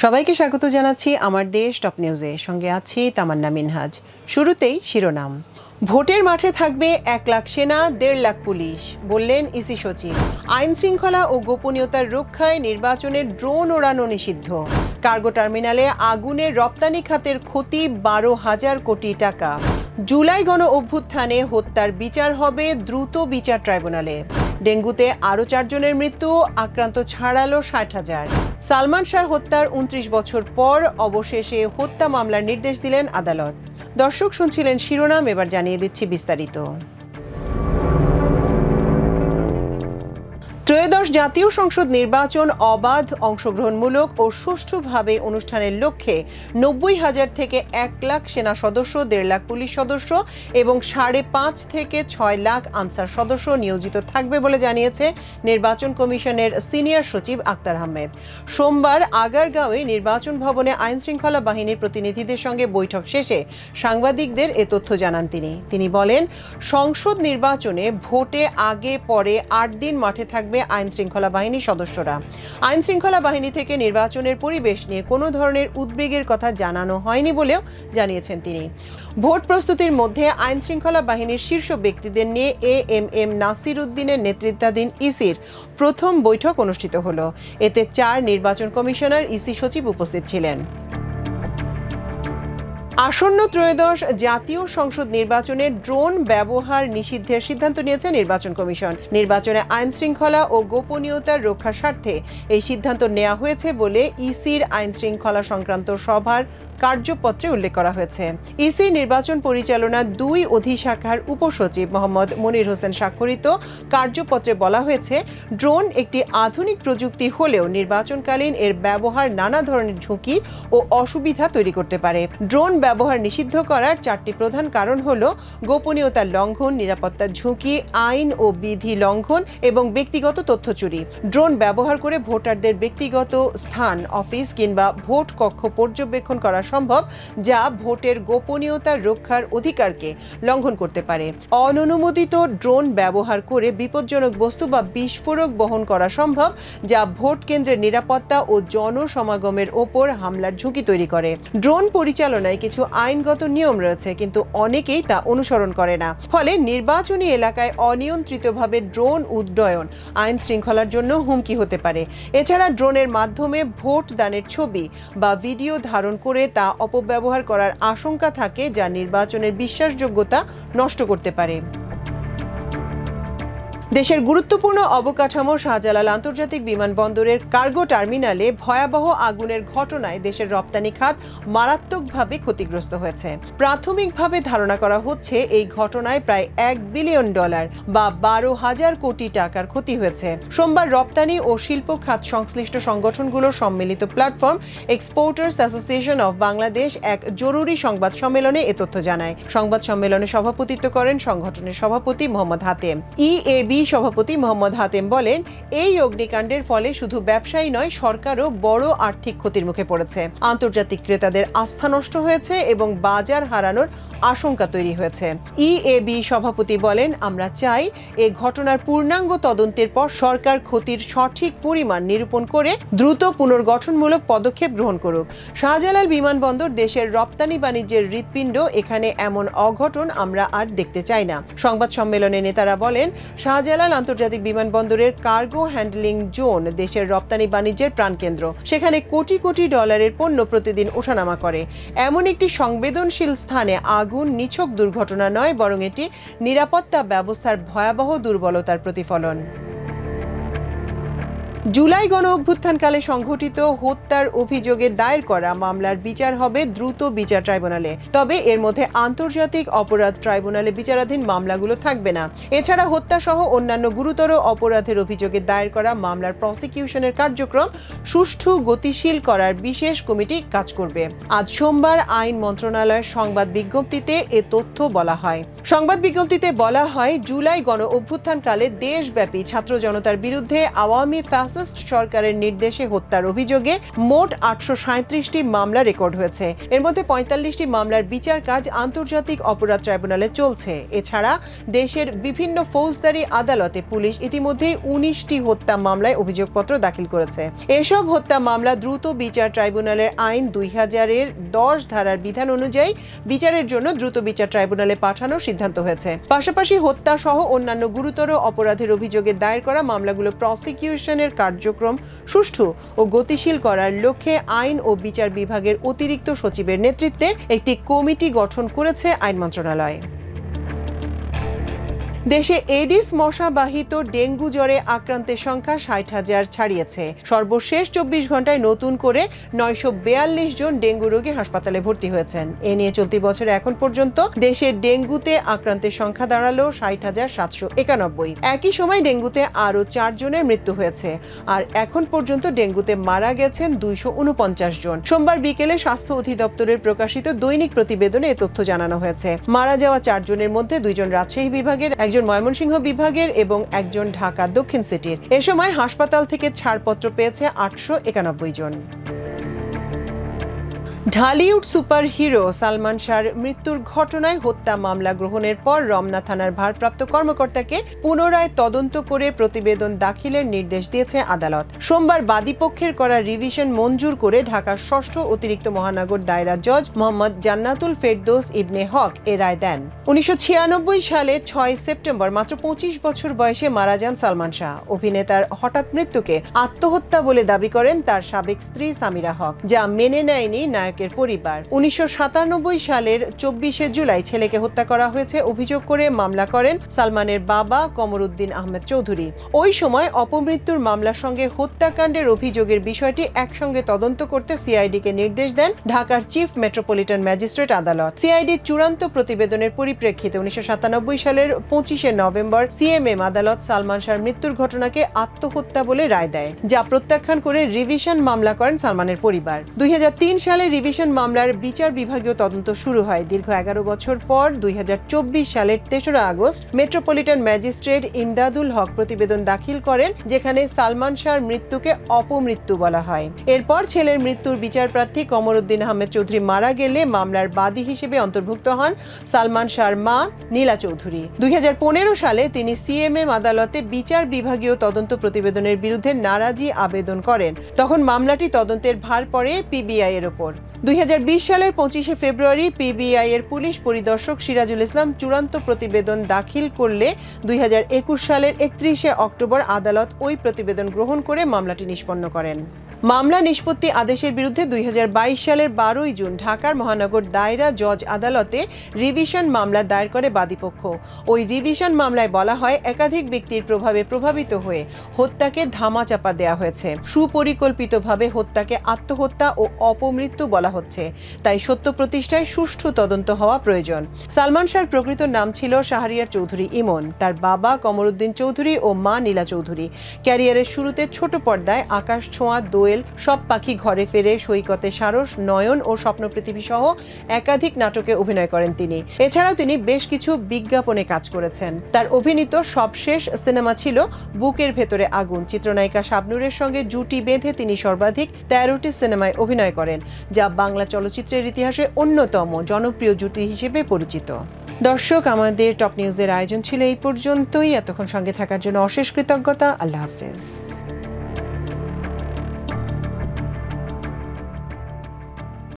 সবাইকে স্বাগত জানাচ্ছি আমার দেশ টপ নিউজে, সঙ্গে আছি তামান্না মিনহাজ। শুরুতেই শিরোনাম। ভোটের মাঠে থাকবে 1 লাখ সেনা, 1.5 লাখ পুলিশ, বললেন ইসি সচিব। আইন শৃঙ্খলা ও গোপনীয়তার রক্ষায় নির্বাচনের ড্রোন ওড়ানো নিষিদ্ধ। কার্গো টার্মিনালে আগুনের রপ্তানি খাতের ক্ষতি 12,000 কোটি টাকা। জুলাই গণ অভ্যুত্থানে হত্যার বিচার হবে দ্রুত বিচার ট্রাইব্যুনালে। ডেঙ্গুতে আরও 4 জনের মৃত্যু, আক্রান্ত ছাড়ালো 60,000। সালমান শাহ হত্যার 29 বছর পর অবশেষে হত্যা মামলার নির্দেশ দিলেন আদালত। দর্শক শুনছিলেন শিরোনাম, এবার জানিয়ে দিচ্ছি বিস্তারিত। ত্রয়োদশ জাতীয় সংসদ নির্বাচন অবাধ, অংশগ্রহণমূলক ও সুষ্ঠুভাবে অনুষ্ঠানের লক্ষ্যে 90,000 থেকে 1 লাখ সেনা সদস্য, 1.5 লাখ পুলিশ সদস্য এবং 5.5 থেকে 6 লাখ আনসার সদস্য নিয়োজিত থাকবে বলে জানিয়েছে নির্বাচন কমিশনের সিনিয়র সচিব আক্তার আহমেদ। সোমবার আগারগাঁওয়ে নির্বাচন ভবনে আইন শৃঙ্খলা বাহিনীর প্রতিনিধিদের সঙ্গে বৈঠক শেষে সাংবাদিকদের এ তথ্য জানান তিনি বলেন, সংসদ নির্বাচনে ভোটে আগে পরে 8 দিন মাঠে থাকবে আইন শৃঙ্খলা বাহিনীর সদস্যরা। আইন শৃঙ্খলা বাহিনী থেকে নির্বাচনের পরিবেশ নিয়ে কোনো ধরনের উদ্বেগের কথা জানানো হয়নি বলেও জানিয়েছেন তিনি। ভোট প্রস্তুতির মধ্যে আইন শৃঙ্খলা বাহিনীর শীর্ষ ব্যক্তিদের নিয়ে এএমএম নাসির উদ্দিনের নেতৃত্বাধীন ইসির প্রথম বৈঠক অনুষ্ঠিত হলো। এতে 4 নির্বাচন কমিশনার, ইসি সচিব উপস্থিত ছিলেন। আসন্ন ত্রয়োদশ জাতীয় সংসদ নির্বাচনে ড্রোন ব্যবহার নিষিদ্ধের সিদ্ধান্ত নিয়েছে নির্বাচন কমিশন। নির্বাচনে আইন শৃঙ্খলা ও গোপনীয়তার রক্ষার স্বার্থে এই সিদ্ধান্ত নেওয়া হয়েছে বলে ইসির আইন শৃঙ্খলা সংক্রান্ত সভার কার্যপত্রে উল্লেখ করা হয়েছে। ইসির নির্বাচন পরিচালনা 2 অধিশাখার উপসচিব মোহাম্মদ মনির হোসেন স্বাক্ষরিত কার্যপত্রে বলা হয়েছে, ড্রোন একটি আধুনিক প্রযুক্তি হলেও নির্বাচনকালীন এর ব্যবহার নানা ধরনের ঝুঁকি ও অসুবিধা তৈরি করতে পারে। ড্রোন ব্যবহার নিষিদ্ধ করার 4টি প্রধান কারণ হল গোপনীয়তার লঙ্ঘন, নিরাপত্তার ঝুঁকি, আইন ও বিধি লঙ্ঘন এবং ব্যক্তিগত তথ্য চুরি। ড্রোন ব্যবহার করে ভোটারদের ব্যক্তিগত স্থান, অফিস কিংবা ভোট কক্ষ পর্যবেক্ষণ করা সম্ভব, যা ভোটের গোপনীয়তার রক্ষার অধিকারকে লঙ্ঘন করতে পারে। অননুমোদিত ড্রোন ব্যবহার করে বিপজ্জনক বস্তু বা বিস্ফোরক বহন করা সম্ভব, যা ভোট কেন্দ্রের নিরাপত্তা ও জনসমাগমের ওপর হামলার ঝুঁকি তৈরি করে। ড্রোন পরিচালনায় কিছু আইনগত নিয়ম রয়েছে, কিন্তু অনেকেই তা অনুসরণ করে না। ফলে নির্বাচনী এলাকায় অনিয়ন্ত্রিতভাবে ড্রোন উড্ডয়ন আইন শৃঙ্খলার জন্য হুমকি হতে পারে। এছাড়া ড্রোনের মাধ্যমে ভোট দানের ছবি বা ভিডিও ধারণ করে তা অপব্যবহার করার আশঙ্কা থাকে, যা নির্বাচনের বিশ্বাসযোগ্যতা নষ্ট করতে পারে। দেশের গুরুত্বপূর্ণ অবকাঠামো শাহজালাল আন্তর্জাতিক বিমানবন্দরের কার্গো টার্মিনালে ভয়াবহ আগুনের ঘটনায় দেশের রপ্তানি খাত মারাত্মকভাবে ক্ষতিগ্রস্ত হয়েছে। প্রাথমিকভাবে ধারণা করা হচ্ছে এই ঘটনায় প্রায় $1 বিলিয়ন বা 12,000 কোটি টাকার ক্ষতি হয়েছে। সোমবার রপ্তানি ও শিল্প খাত সংশ্লিষ্ট সংগঠনগুলোর সম্মিলিত platform exporters association of Bangladesh এক জরুরি সংবাদ সম্মেলনে এ তথ্য জানায়। সংবাদ সম্মেলনে সভাপতিত্ব করেন সংগঠনের সভাপতি মোহাম্মদ হাতেম। ইএবি সভাপতি মোহাম্মদ হাতেম বলেন, এই অগ্নিকাণ্ডের ফলে শুধু ব্যবসায়ী নয়, সরকারও বড় আর্থিক ক্ষতির মুখে পড়েছে। আন্তর্জাতিক ক্রেতাদের আস্থা নষ্ট হয়েছে এবং বাজার হারানোর আশঙ্কা তৈরি হয়েছে। ইএবি সভাপতি বলেন, আমরা চাই এ ঘটনার পূর্ণাঙ্গ তদন্তের পর সরকার ক্ষতির সঠিক পরিমাণ নিরূপণ করে দ্রুত পুনর্গঠনমূলক পদক্ষেপ গ্রহণ করুক। শাহজালাল বিমানবন্দর দেশের রপ্তানি বাণিজ্যের হৃৎপিণ্ড, এখানে এমন অঘটন আমরা আর দেখতে চাই না। সংবাদ সম্মেলনে নেতারা বলেন, শাহজালাল আন্তর্জাতিক বিমানবন্দরের কার্গো হ্যান্ডলিং জোন দেশের রপ্তানি বাণিজ্যের প্রাণকেন্দ্র। সেখানে কোটি কোটি ডলারের পণ্য প্রতিদিন ওঠানামা করে। এমন একটি সংবেদনশীল স্থানে আগুন নিছক দুর্ঘটনা নয়, বরং এটি নিরাপত্তা ব্যবস্থার ভয়াবহ দুর্বলতার প্রতিফলন। জুলাই গণ অভ্যুত্থানকালে সংঘটিত হত্যার অভিযোগে দায়ের করা মামলার বিচার হবে দ্রুত বিচার ট্রাইব্যুনালে। তবে এর মধ্যে আন্তর্জাতিক অপরাধ ট্রাইব্যুনালে বিচারাধীন মামলাগুলো থাকবে না। এছাড়া হত্যা সহ অন্যান্য গুরুতর অপরাধের অভিযোগে দায়ের করা মামলার প্রসিকিউশনের কার্যক্রম সুষ্ঠু গতিশীল করার বিশেষ কমিটি কাজ করবে। আজ সোমবার আইন মন্ত্রণালয়ের সংবাদ বিজ্ঞপ্তিতে এ তথ্য বলা হয়। সংবাদ বিজ্ঞপ্তিতে বলা হয়, জুলাই গণ অভ্যুত্থানকালে দেশব্যাপী ছাত্র জনতার বিরুদ্ধে আওয়ামী ফ্যাসিস্ট সরকারের নির্দেশে হত্যার অভিযোগে মোট 837টি মামলা রেকর্ড হয়েছে। এর মধ্যে 45টি মামলার বিচার কাজ আন্তর্জাতিক অপরাধ ট্রাইব্যুনালে চলছে। এছাড়া দেশের বিভিন্ন ফৌজদারি আদালতে পুলিশ ইতিমধ্যেই 19টি হত্যা মামলায় অভিযোগপত্র দাখিল করেছে। এসব হত্যা মামলা দ্রুত বিচার ট্রাইব্যুনালের আইন 2000-এর 10 ধারার বিধান অনুযায়ী বিচারের জন্য দ্রুত বিচার ট্রাইব্যুনালে পাঠানোর সিদ্ধান্ত হয়েছে। পাশাপাশি হত্যা সহ অন্যান্য গুরুতর অপরাধের অভিযোগে দায়ের করা মামলাগুলো প্রসিকিউশনের কার্যক্রম সুষ্ঠু ও গতিশীল করার লক্ষ্যে আইন ও বিচার বিভাগের অতিরিক্ত সচিবের নেতৃত্বে একটি কমিটি গঠন করেছে আইন মন্ত্রণালয়। দেশে এডিস মশাবাহিত ডেঙ্গু জ্বরে আক্রান্তের সংখ্যা 60,000 ছাড়িয়েছে। সর্বশেষ 24 ঘন্টায় নতুন করে 942 জন ডেঙ্গু রোগী হাসপাতালে ভর্তি হয়েছেন। এ নিয়ে চলতি বছরে এখন পর্যন্ত দেশে ডেঙ্গুতে আক্রান্তের সংখ্যা দাঁড়ালো 60,791। একই সময় ডেঙ্গুতে আরও 4 জনের মৃত্যু হয়েছে। আর এখন পর্যন্ত ডেঙ্গুতে মারা গেছেন 249 জন। সোমবার বিকেলে স্বাস্থ্য অধিদপ্তরের প্রকাশিত দৈনিক প্রতিবেদনে এ তথ্য জানানো হয়েছে। মারা যাওয়া 4 জনের মধ্যে 2 জন রাজশাহী বিভাগের, একজন ময়মনসিংহ বিভাগের এবং একজন ঢাকা দক্ষিণ সিটির। এ সময় হাসপাতাল থেকে ছাড়পত্র পেয়েছে 891 জন। ঢালিউড সুপার হিরো সালমান শাহর মৃত্যুর ঘটনায় হত্যা মামলা গ্রহণের পর রমনা থানার ভারপ্রাপ্ত কর্মকর্তাকে পুনরায় তদন্ত করে প্রতিবেদন দাখিলের নির্দেশ দিয়েছে আদালত। সোমবার বাদীপক্ষের করা রিভিশন মঞ্জুর করে ঢাকার 6ষ্ঠ অতিরিক্ত মহানগর দায়রা জজ মোহাম্মদ জান্নাতুল ফেরদৌস ইবনে হক এ রায় দেন। 1996 সালের 6 সেপ্টেম্বর মাত্র 25 বছর বয়সে মারা যান সালমান শাহ। অভিনেতার হঠাৎ মৃত্যুকে আত্মহত্যা বলে দাবি করেন তার সাবেক স্ত্রী সামিরা হক, যা মেনে নেয়নি নায়কের পরিবার। 1997 সালের 24 জুলাই ছেলেকে হত্যা করা হয়েছে অভিযোগ করে মামলা করেন সালমানের বাবা কমরউদ্দিন আহমেদ চৌধুরী। ওই সময় অপমৃত্যুর মামলার সঙ্গে হত্যাকাণ্ডের অভিযোগের বিষয়টি একসঙ্গে তদন্ত করতে সিআইডিকে নির্দেশ দেন ঢাকার চিফ মেট্রোপলিটন ম্যাজিস্ট্রেট আদালত। সিআইডির চূড়ান্ত প্রতিবেদনের পরিপ্রেক্ষিতে 1997 সালের 25 নভেম্বর সিএমএম আদালত সালমান শাহর মৃত্যুর ঘটনাকে আত্মহত্যা বলে রায় দেয়, যা প্রত্যাখ্যান করে রিভিশন মামলা করেন সালমানের পরিবার। 2003 সালে রিভিশন মামলার বিচার বিভাগীয় তদন্ত শুরু হয়। দীর্ঘ 11 বছর পর 2024 সালের 3 আগস্ট মেট্রোপলিটন ম্যাজিস্ট্রেট ইমদাদুল হক প্রতিবেদন দাখিল করেন, যেখানে সালমান শাহর মৃত্যুকে অপমৃত্যু বলা হয়। এরপর ছেলের মৃত্যুর বিচারপ্রার্থী কমরউদ্দিন আহমেদ চৌধুরী মারা গেলে মামলার বাদী হিসেবে অন্তর্ভুক্ত হন সালমান শাহর মা নীলা চৌধুরী। 2015 সালে তিনি সিএমএম আদালতে বিচার বিভাগীয় তদন্ত প্রতিবেদনের বিরুদ্ধে নারাজি আবেদন করেন। তখন মামলাটি তদন্তের ভার পড়ে পিবিআই এর উপর। 2020 সালের 25 ফেব্রুয়ারি পিবিআই এর পুলিশ পরিদর্শক সিরাজুল ইসলাম চূড়ান্ত প্রতিবেদন দাখিল করলে 2021 সালের 31 অক্টোবর আদালত ওই প্রতিবেদন গ্রহণ করে মামলাটি নিষ্পন্ন করেন। মামলা নিষ্পত্তি আদেশের বিরুদ্ধে 2022 সালের 12 জুন ঢাকার মহানগর দায়রা জজ আদালতে রিভিশন মামলা দায়ের করে বাদীপক্ষ। ওই রিভিশন মামলায় বলা হয়, একাধিক ব্যক্তির প্রভাবে প্রভাবিত হয়ে হত্যাকে ধামাচাপা দেওয়া হয়েছে। সুপরিকল্পিতভাবে হত্যাকে আত্মহত্যা ও অপমৃত্যু বলা হচ্ছে। তাই সত্য প্রতিষ্ঠায় সুষ্ঠু তদন্ত হওয়া প্রয়োজন। সালমান শাহর প্রকৃত নাম ছিল শাহরিয়ার চৌধুরী ইমন। তার বাবা কমরউদ্দিন চৌধুরী ও মা নীলা চৌধুরী। ক্যারিয়ারের শুরুতে ছোট পর্দায় আকাশ ছোঁয়া, দোয়েল, সব পাখি ঘরে ফেরে, সৈকতে সারস, নয়ন ও স্বপ্ন পৃথিবী সহ একাধিক নাটকে অভিনয় করেন তিনি। এছাড়াও তিনি বেশ কিছু বিজ্ঞাপনে কাজ করেছেন। তার অভিনীত সবশেষ সিনেমা ছিল বুকের ভেতরে আগুন। চিত্রনায়িকা শাবনূরের সঙ্গে জুটি বেঁধে তিনি সর্বাধিক 13টি সিনেমায় অভিনয় করেন, যা বাংলা চলচ্চিত্রের ইতিহাসে অন্যতম জনপ্রিয় জুটি হিসেবে পরিচিত। দর্শক, আমাদের টপ নিউজের আয়োজন ছিল এই পর্যন্তই। এতক্ষণ সঙ্গে থাকার জন্য অশেষ কৃতজ্ঞতা। আল্লাহ হাফেজ।